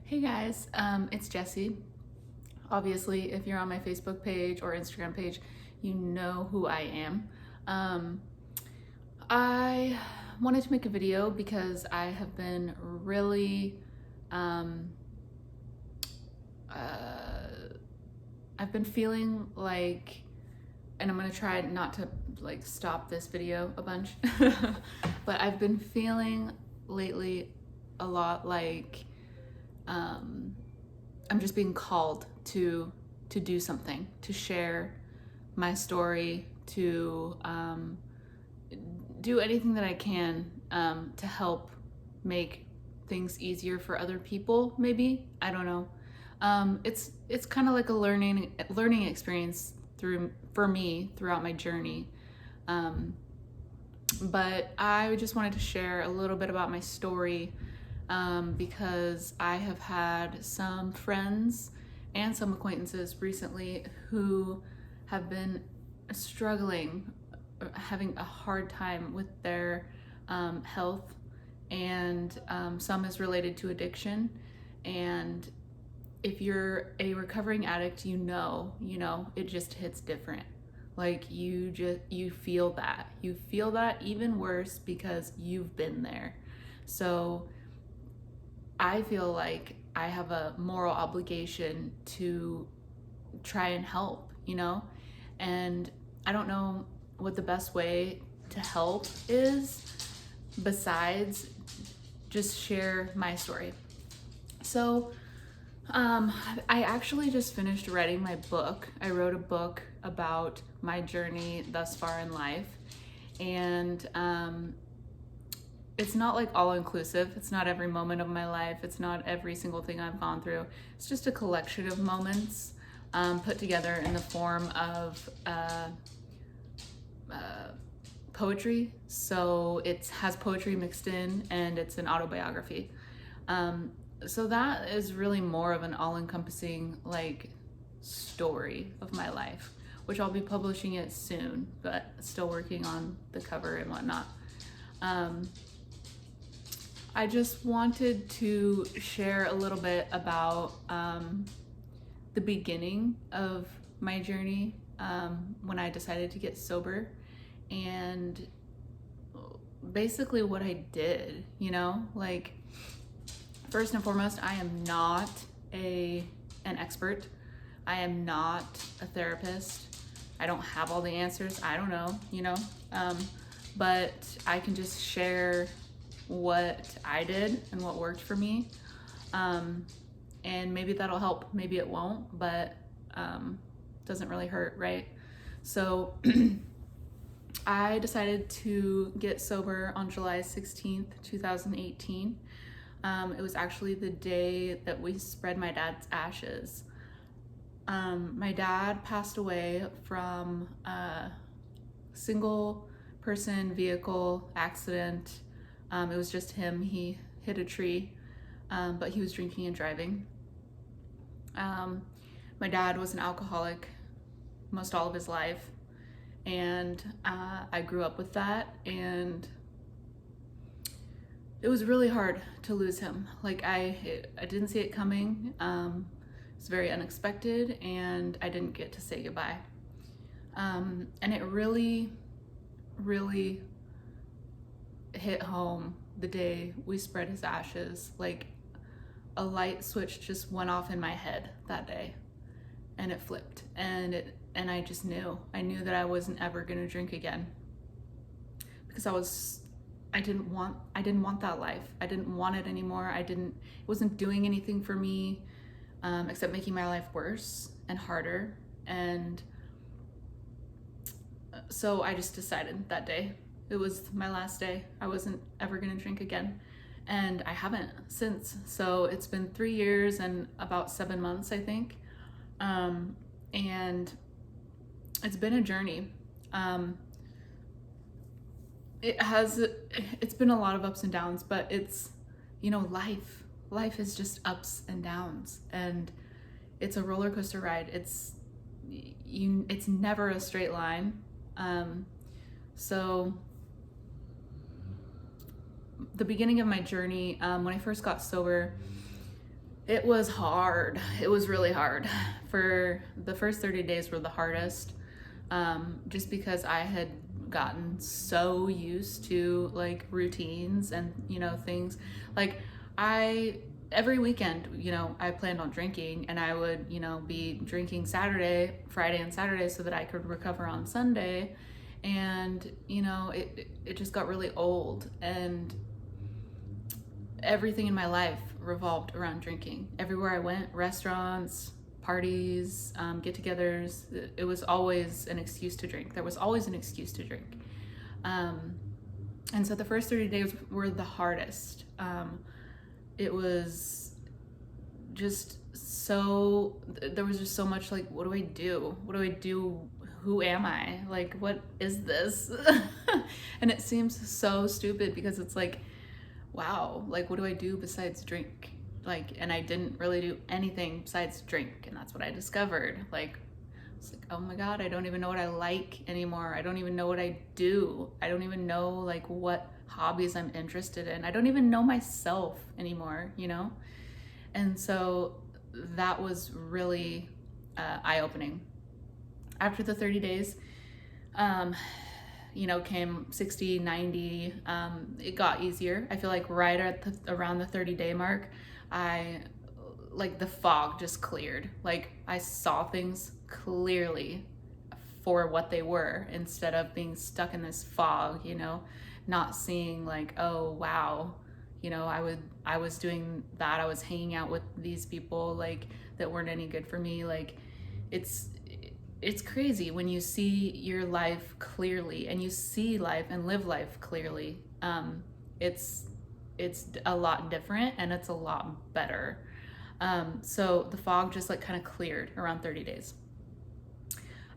Hey guys, it's Jessie. Obviously, if you're on my Facebook page or Instagram page, you know who I am. I wanted to make a video because I have been really, um, I've been feeling like, and I'm gonna try not to like stop this video a bunch, but I've been feeling lately a lot like, I'm just being called to do something, to share my story, to do anything that I can to help make things easier for other people. Maybe, I don't know. It's kind of like a learning experience for me throughout my journey. But I just wanted to share a little bit about my story. Because I have had some friends and some acquaintances recently who have been struggling, having a hard time with their health, and some is related to addiction. And if you're a recovering addict, you know, it just hits different. Like you feel that even worse because you've been there. So I feel like I have a moral obligation to try and help, and I don't know what the best way to help is besides just share my story. So, I actually just finished writing my book. I wrote a book about my journey thus far in life, and it's not like all inclusive. It's not every moment of my life. It's not every single thing I've gone through. It's just a collection of moments put together in the form of poetry. So it has poetry mixed in, and it's an autobiography. So that is really more of an all-encompassing like story of my life, which I'll be publishing it soon, but still working on the cover and whatnot. I just wanted to share a little bit about the beginning of my journey when I decided to get sober, and basically what I did, like first and foremost, I am not an expert. I am not a therapist. I don't have all the answers. I don't know, but I can just share what I did and what worked for me. And maybe that'll help, maybe it won't, but doesn't really hurt, right? So I decided to get sober on July 16th, 2018. It was actually the day that we spread my dad's ashes. My dad passed away from a single person vehicle accident. It was just him. He hit a tree, but he was drinking and driving. My dad was an alcoholic most all of his life, and I grew up with that, and it was really hard to lose him. Like I didn't see it coming. It was very unexpected, and I didn't get to say goodbye. And it really, really hit home the day we spread his ashes. Like a light switch just went off in my head that day, and it flipped, and I just knew that I wasn't ever gonna drink again, because I didn't want that life. I didn't want it anymore. It wasn't doing anything for me except making my life worse and harder. And so I just decided that day, it was my last day. I wasn't ever gonna drink again, and I haven't since. So it's been 3 years and about 7 months, I think. And it's been a journey. It's been a lot of ups and downs, but it's, life is just ups and downs, and it's a roller coaster ride. It's never a straight line. So the beginning of my journey, when I first got sober, It was hard. It was really hard. For the first 30 days were the hardest, just because I had gotten so used to like routines and, things. Like every weekend, I planned on drinking, and I would, be drinking Friday and Saturday so that I could recover on Sunday. And, it just got really old, and everything in my life revolved around drinking. Everywhere I went, restaurants, parties, get-togethers, it was always an excuse to drink. There was always an excuse to drink. And so the first 30 days were the hardest. It was just there was just so much like, what do I do? What do I do? Who am I? Like, what is this? And it seems so stupid because it's like, wow, like, what do I do besides drink? Like, and I didn't really do anything besides drink, and that's what I discovered. Like, it's like, oh my God, I don't even know what I like anymore. I don't even know what I do. I don't even know like what hobbies I'm interested in. I don't even know myself anymore, And so that was really eye-opening. After the 30 days, came 60, 90, it got easier. I feel like right at around the 30-day mark, the fog just cleared. Like, I saw things clearly for what they were, instead of being stuck in this fog, not seeing like, oh wow, I was doing that. I was hanging out with these people like that weren't any good for me. Like, it's crazy when you see your life clearly, and you see life and live life clearly. It's a lot different, and it's a lot better. So the fog just like kind of cleared around 30 days.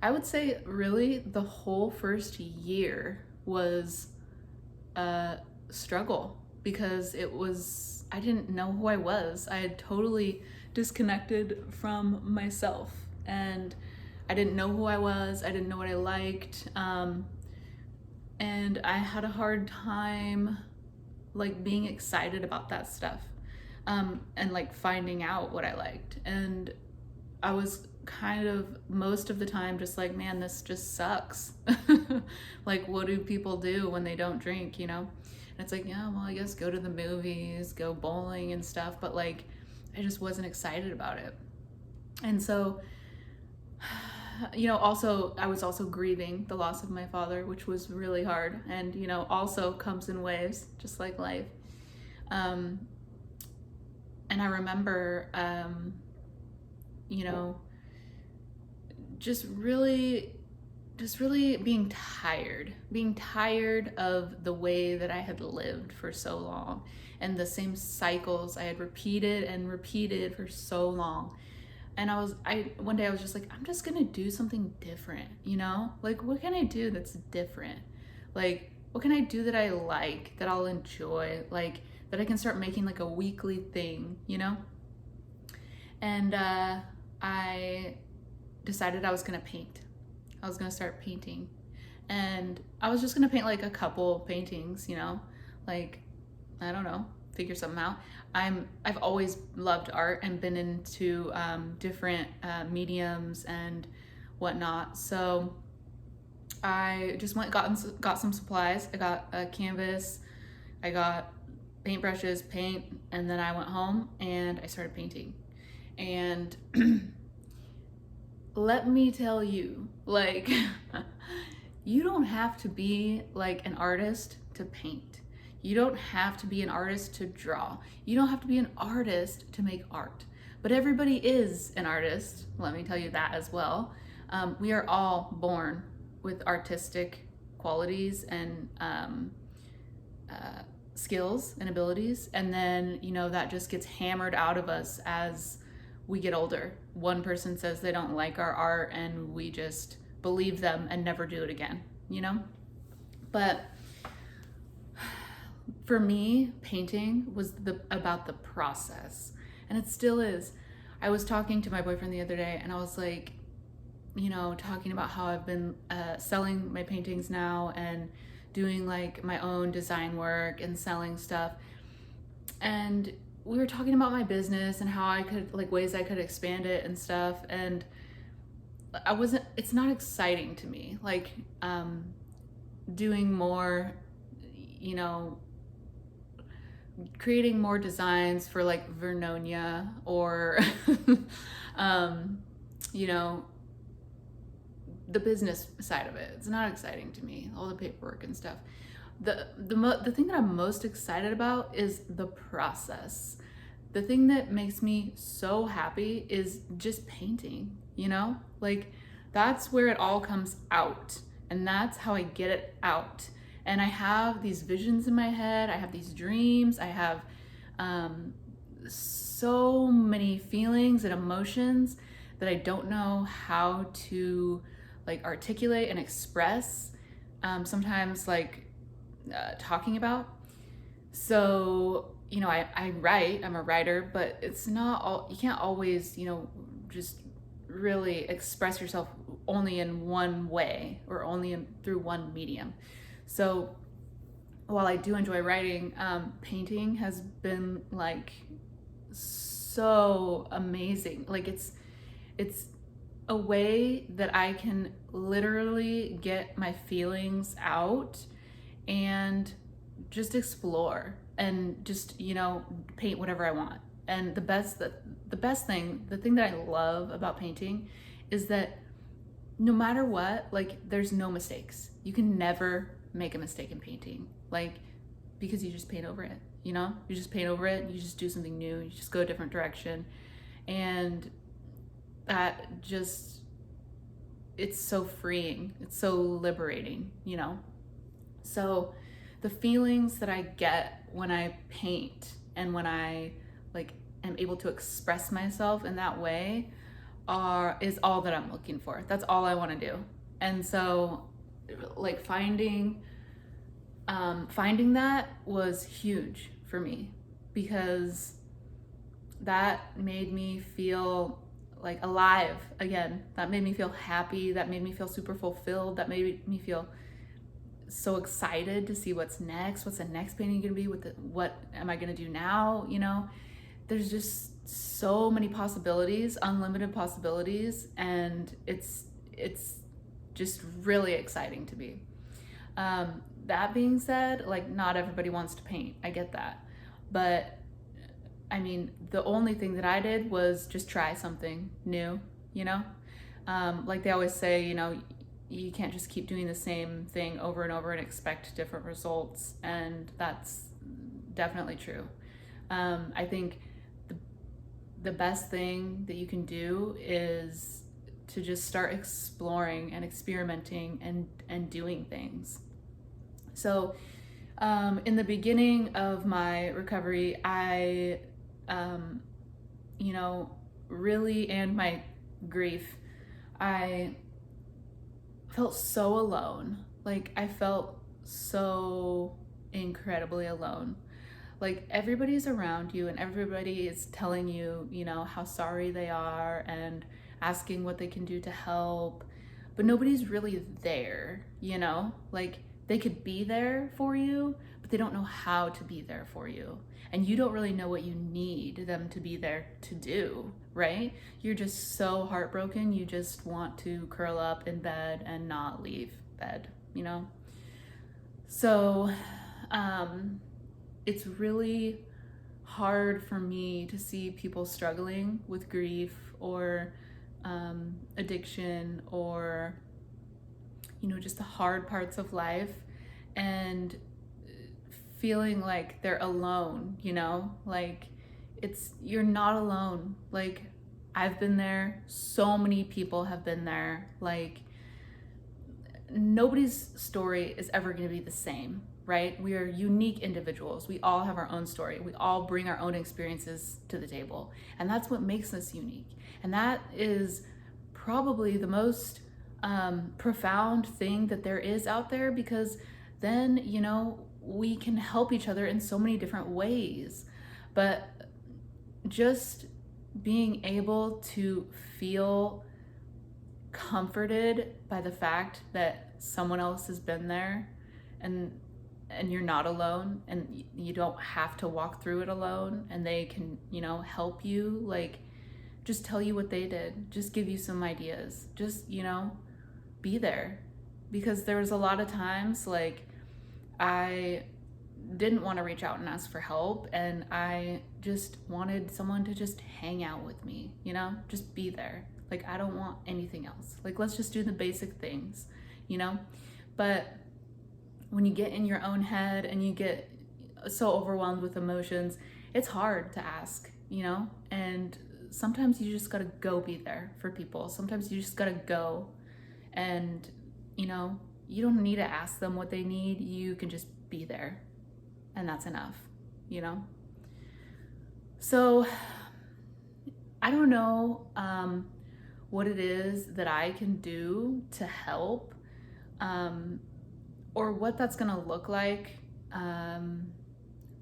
I would say really the whole first year was a struggle, because I didn't know who I was. I had totally disconnected from myself, and I didn't know who I was. I didn't know what I liked. And I had a hard time like being excited about that stuff, and like finding out what I liked. And I was kind of most of the time just like, man, this just sucks. Like, what do people do when they don't drink, And it's like, yeah, well, I guess go to the movies, go bowling and stuff, but like, I just wasn't excited about it. And so, I was also grieving the loss of my father, which was really hard, and, also comes in waves, just like life. And I remember, just really being tired of the way that I had lived for so long, and the same cycles I had repeated and repeated for so long. And one day I was just like, I'm just gonna do something different, Like, what can I do that's different? Like, what can I do that I like, that I'll enjoy, like, that I can start making like a weekly thing, And I decided I was gonna paint. I was gonna start painting. And I was just gonna paint like a couple paintings, like, I don't know, figure something out. I've always loved art and been into different mediums and whatnot. So I just got some supplies. I got a canvas, I got paintbrushes, paint, and then I went home and I started painting. And let me tell you, like, you don't have to be like an artist to paint. You don't have to be an artist to draw. You don't have to be an artist to make art. But everybody is an artist, let me tell you that as well. We are all born with artistic qualities and skills and abilities, and then, that just gets hammered out of us as we get older. One person says they don't like our art, and we just believe them and never do it again, But for me, painting was about the process, and it still is. I was talking to my boyfriend the other day, and I was like, talking about how I've been selling my paintings now and doing like my own design work and selling stuff. And we were talking about my business and how I could, like, ways I could expand it and stuff. And it's not exciting to me. Like, doing more, you know, creating more designs for like Vernonia or, you know, the business side of it. It's not exciting to me, all the paperwork and stuff. The thing that I'm most excited about is the process. The thing that makes me so happy is just painting, you know? Like, that's where it all comes out, and that's how I get it out. And I have these visions in my head, I have these dreams, I have so many feelings and emotions that I don't know how to like articulate and express, sometimes like talking about. So, you know, I write, I'm a writer, but it's not all, you can't always, you know, just really express yourself only in one way or only through one medium. So while I do enjoy writing, painting has been like so amazing. Like, it's a way that I can literally get my feelings out and just explore and just, you know, paint whatever I want. And the thing that I love about painting is that no matter what, like, there's no mistakes. You can never make a mistake in painting, like, because you just paint over it, you know? You just paint over it, you just do something new, you just go a different direction. And that just, it's so freeing, it's so liberating, you know? So the feelings that I get when I paint and when I like am able to express myself in that way is all that I'm looking for. That's all I want to do. And so like finding that was huge for me, because that made me feel like alive again. That made me feel happy. That made me feel super fulfilled. That made me feel so excited to see what's next. What's the next painting gonna be? What am I gonna do now? You know, there's just so many possibilities, unlimited possibilities, and it's just really exciting to me. That being said, like, not everybody wants to paint. I get that. But I mean, the only thing that I did was just try something new, you know? Like they always say, you know, you can't just keep doing the same thing over and over and expect different results. And that's definitely true. I think the best thing that you can do is to just start exploring and experimenting and doing things. So in the beginning of my recovery, I, you know, really, and my grief, I felt so alone. Like, I felt so incredibly alone. Like, everybody's around you and everybody is telling you, you know, how sorry they are and asking what they can do to help, but nobody's really there, you know? Like, they could be there for you, but they don't know how to be there for you. And you don't really know what you need them to be there to do, right? You're just so heartbroken, you just want to curl up in bed and not leave bed, you know? So, it's really hard for me to see people struggling with grief or addiction, or, you know, just the hard parts of life, and feeling like they're alone, you know? Like, you're not alone. Like, I've been there, so many people have been there. Like, nobody's story is ever going to be the same, right? We are unique individuals. We all have our own story. We all bring our own experiences to the table. And that's what makes us unique. And that is probably the most profound thing that there is out there, because then, you know, we can help each other in so many different ways. But just being able to feel comforted by the fact that someone else has been there, and and you're not alone, and you don't have to walk through it alone, and they can, help you, like, just tell you what they did, just give you some ideas, just, be there. Because there was a lot of times, like, I didn't want to reach out and ask for help, and I just wanted someone to just hang out with me, just be there. Like, I don't want anything else. Like, let's just do the basic things, But when you get in your own head and you get so overwhelmed with emotions, it's hard to ask, and sometimes you just gotta go be there for people. Sometimes you just gotta go, and, you don't need to ask them what they need. You can just be there, and that's enough, So I don't know what it is that I can do to help, or what that's gonna look like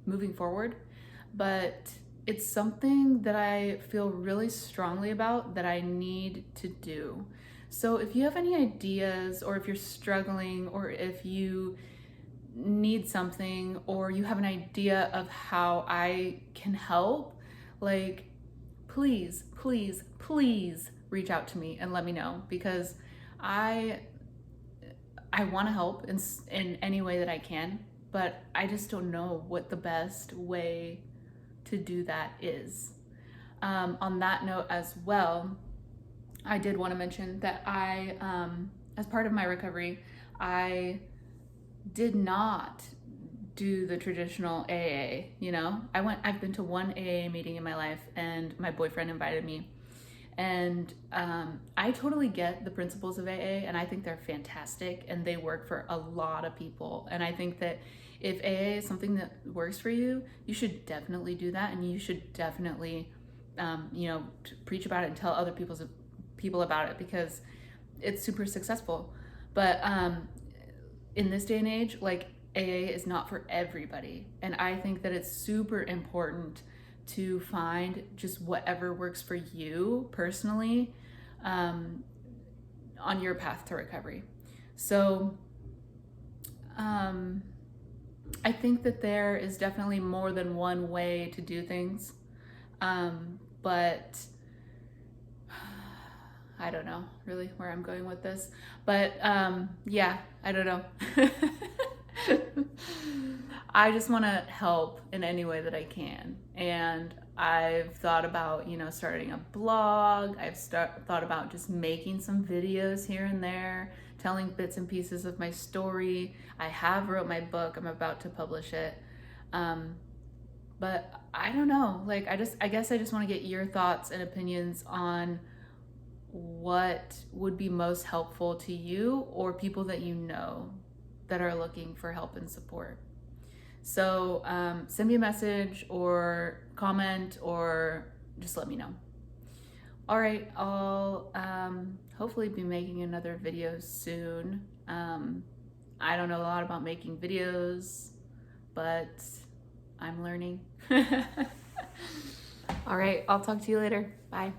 moving forward, but it's something that I feel really strongly about that I need to do. So if you have any ideas, or if you're struggling, or if you need something, or you have an idea of how I can help, like, please, please, please reach out to me and let me know, because I want to help in any way that I can, but I just don't know what the best way to do that is. On that note as well, I did want to mention that I, as part of my recovery, I did not do the traditional AA, I've been to one AA meeting in my life, and my boyfriend invited me. And I totally get the principles of AA, and I think they're fantastic, and they work for a lot of people. And I think that if AA is something that works for you, you should definitely do that, and you should definitely, preach about it and tell other people about it, because it's super successful. But in this day and age, like, AA is not for everybody, and I think that it's super important to find just whatever works for you personally on your path to recovery. So I think that there is definitely more than one way to do things, but I don't know really where I'm going with this, but yeah, I don't know. I just want to help in any way that I can. And I've thought about, starting a blog. I've thought about just making some videos here and there, telling bits and pieces of my story. I have wrote my book. I'm about to publish it. But I don't know. Like, I guess I just want to get your thoughts and opinions on what would be most helpful to you, or people that you know that are looking for help and support. So send me a message, or comment, or just let me know. All right, I'll hopefully be making another video soon. I don't know a lot about making videos, but I'm learning. All right, I'll talk to you later. Bye.